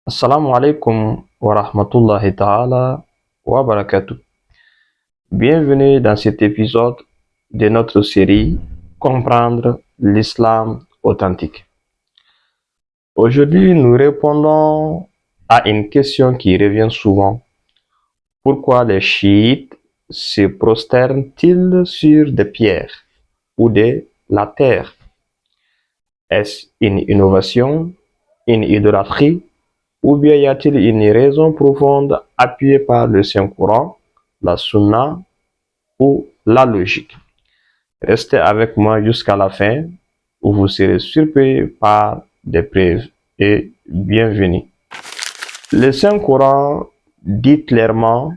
Assalamu alaikum wa rahmatullahi ta'ala wa barakatuh. Bienvenue dans cet épisode de notre série Comprendre l'islam authentique. Aujourd'hui, nous répondons à une question qui revient souvent. Pourquoi les chiites se prosternent-ils sur des pierres ou de la terre? Est-ce une innovation, une idolâtrie? Ou bien y a-t-il une raison profonde appuyée par le Saint-Coran, la Sunna ou la logique? Restez avec moi jusqu'à la fin où vous serez surpris par des preuves et bienvenue. Le Saint-Coran dit clairement: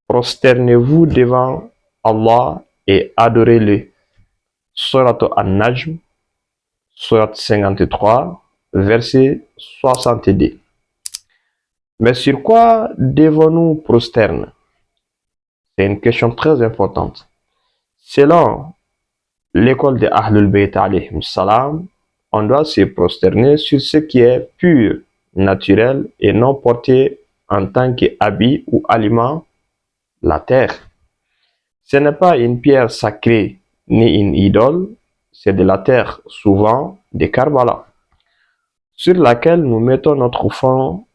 prosternez-vous devant Allah et adorez-le. Surat An-Najm, Surat 53, verset 62. Mais sur quoi devons-nous prosterner? C'est une question très importante. Selon l'école de Ahlul Bayt alayhim salam, on doit se prosterner sur ce qui est pur, naturel et non porté en tant qu'habit ou aliment, la terre. Ce n'est pas une pierre sacrée ni une idole, c'est de la terre, souvent de Karbala, sur laquelle nous mettons notre front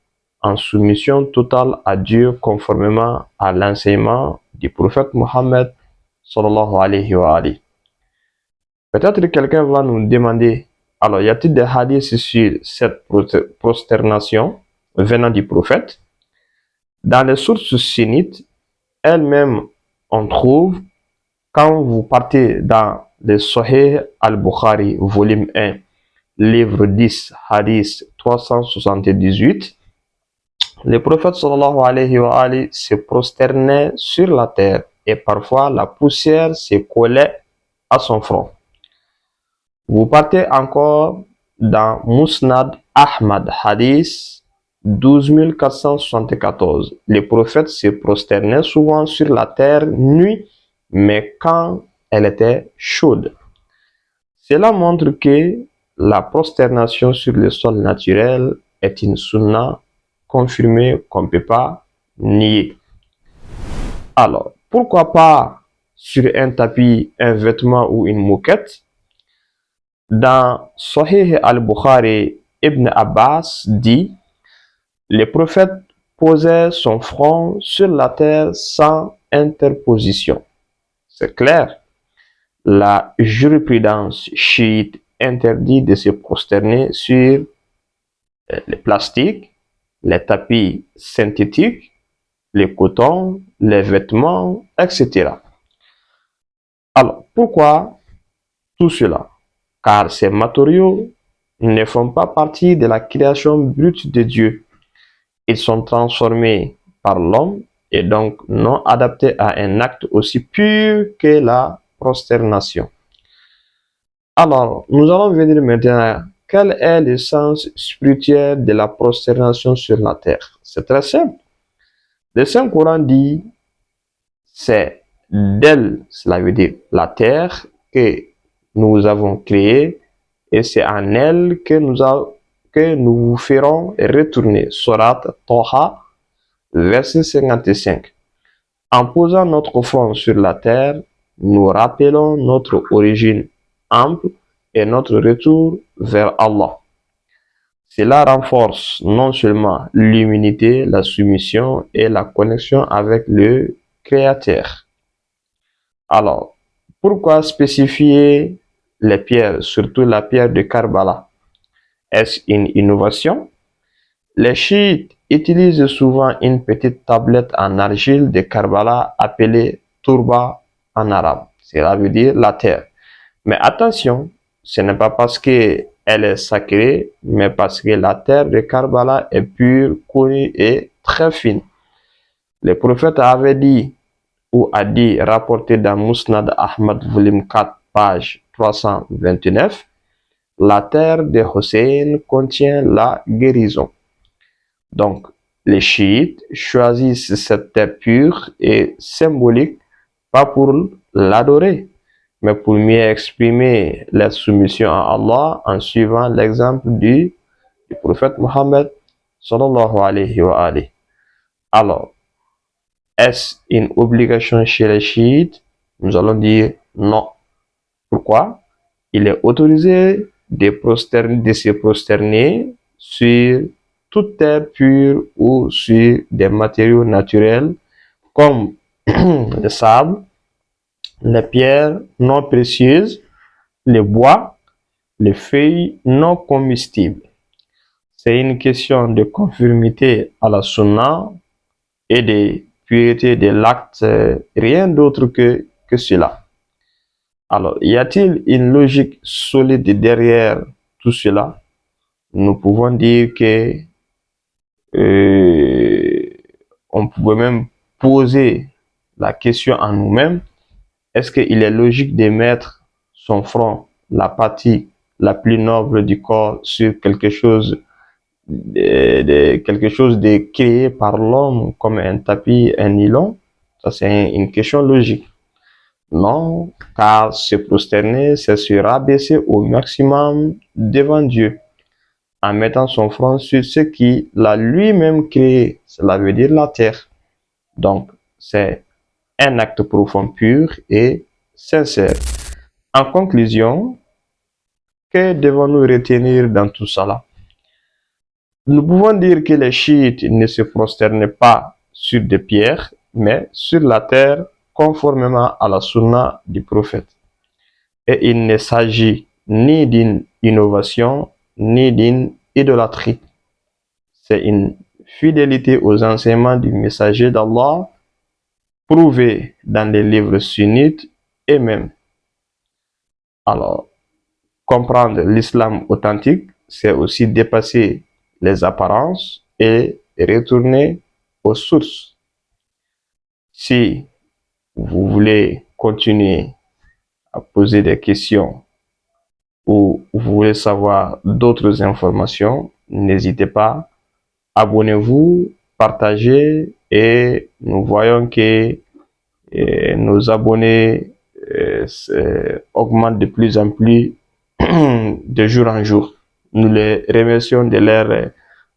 en soumission totale à Dieu conformément à l'enseignement du prophète Mohammed sallallahu alayhi wa alayhi. Peut-être que quelqu'un va nous demander, alors y a-t-il des hadiths sur cette prosternation venant du prophète? Dans les sources sunnites, elles-mêmes, on trouve, quand vous partez dans le Sahih al-Bukhari, volume 1, livre 10, hadith 378, le prophète sallallahu alayhi wa alayhi se prosternait sur la terre et parfois la poussière se collait à son front. Vous partez encore dans Musnad Ahmad, hadith 12474. Le prophète se prosternait souvent sur la terre nuit, mais quand elle était chaude. Cela montre que la prosternation sur le sol naturel est une sunna confirmée qu'on ne peut pas nier. Alors, pourquoi pas sur un tapis, un vêtement ou une moquette? Dans Sahih al-Bukhari, Ibn Abbas dit: le prophète posait son front sur la terre sans interposition. C'est clair. La jurisprudence chiite interdit de se prosterner sur les plastiques, les tapis synthétiques, les cotons, les vêtements, etc. Alors, pourquoi tout cela? Car ces matériaux ne font pas partie de la création brute de Dieu. Ils sont transformés par l'homme et donc non adaptés à un acte aussi pur que la prosternation. Alors, nous allons venir maintenant. Quel est le sens spirituel de la prosternation sur la terre? C'est très simple. Le Saint-Coran dit: c'est d'elle, cela veut dire la terre, que nous avons créé, et c'est en elle que nous vous ferons retourner. Surat Toha, verset 55. En posant notre front sur la terre, nous rappelons notre origine ample et notre retour vers Allah. Cela renforce non seulement l'humilité, la soumission et la connexion avec le Créateur. Alors, pourquoi spécifier les pierres, surtout la pierre de Karbala? Est-ce une innovation? Les chiites utilisent souvent une petite tablette en argile de Karbala appelée turba en arabe. Cela veut dire la terre. Mais attention, ce n'est pas parce qu'elle est sacrée, mais parce que la terre de Karbala est pure, connue et très fine. Le prophète avait dit, ou a dit, rapporté dans Musnad Ahmad, volume 4, page 329, la terre de Hossein contient la guérison. Donc, les chiites choisissent cette terre pure et symbolique, pas pour l'adorer, mais pour mieux exprimer la soumission à Allah en suivant l'exemple du prophète Mohammed sallallahu alayhi wa alihi. Alors, est-ce une obligation chez les chiites? Nous allons dire non. Pourquoi? Il est autorisé de se prosterner sur toute terre pure ou sur des matériaux naturels comme le sable, les pierres non précieuses, les bois, les feuilles non comestibles. C'est une question de conformité à la sunna et de pureté de l'acte, rien d'autre que cela. Alors, y a-t-il une logique solide derrière tout cela? Nous pouvons dire que euh, on pourrait même poser la question à nous-mêmes. Est-ce qu'il est logique de mettre son front, la partie la plus noble du corps, sur quelque chose de créé par l'homme comme un tapis, un nylon? Ça, c'est une question logique. Non, car se prosterner, c'est se rabaisser au maximum devant Dieu, en mettant son front sur ce qu'il a lui-même créé. Cela veut dire la terre. Donc, c'est un acte profond, pur et sincère. En conclusion, que devons-nous retenir dans tout cela? Nous pouvons dire que les chiites ne se prosternent pas sur des pierres, mais sur la terre, conformément à la sunna du prophète. Et il ne s'agit ni d'une innovation, ni d'une idolâtrie. C'est une fidélité aux enseignements du messager d'Allah, prouvé dans les livres sunnites et même. Alors, comprendre l'islam authentique, c'est aussi dépasser les apparences et retourner aux sources. Si vous voulez continuer à poser des questions ou vous voulez savoir d'autres informations, n'hésitez pas, abonnez-vous, partagez et nous voyons que nos abonnés augmentent de plus en plus de jour en jour. Nous les remercions de leur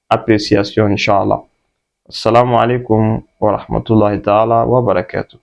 appréciation, Inch'Allah. Assalamu alaikum wa rahmatullahi ta'ala wa barakatuh.